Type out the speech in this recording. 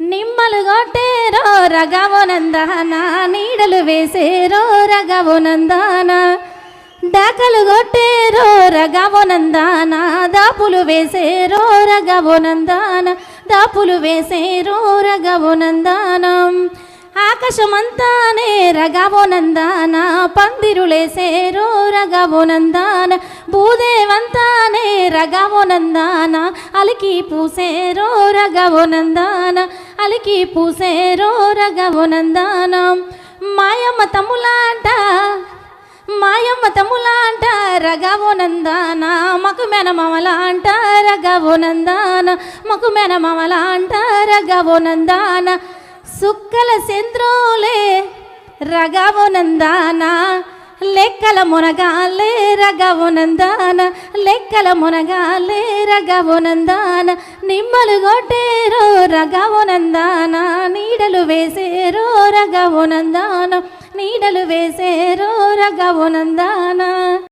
నిమ్మలు కొట్టేరో రగవనందాన నీడలు వేసేరో రగవనందాన డాకలు కొట్టేరో రగవనందాన దాపులు వేసేరో రగవనందాన దాపులు వేసేరో రగవనందానం ఆకాశమంతానే రగవనందాన పందిరులేసేరో రగవనందాన భూదేవంతానే రగవనందాన అలికి పూసేరో రగవనందాన అలికి పూసేరో రగవనందానం మాయమ్మ తమ్ములాంట రగవనందాన మకు మెనమమలాంట రగవనందాన మకు మెనమమలాంట రగవనందాన సుక్కల చంద్రోలే రగవనందాన లెక్కల మునగాలే రగవనందాన లెక్కల మునగాలే రగవనందాన నిమ్మలు కొట్టేరో రగవనందాన నీడలు వేసేరో రగవనందాన నీడలు వేసేరో రగవనందాన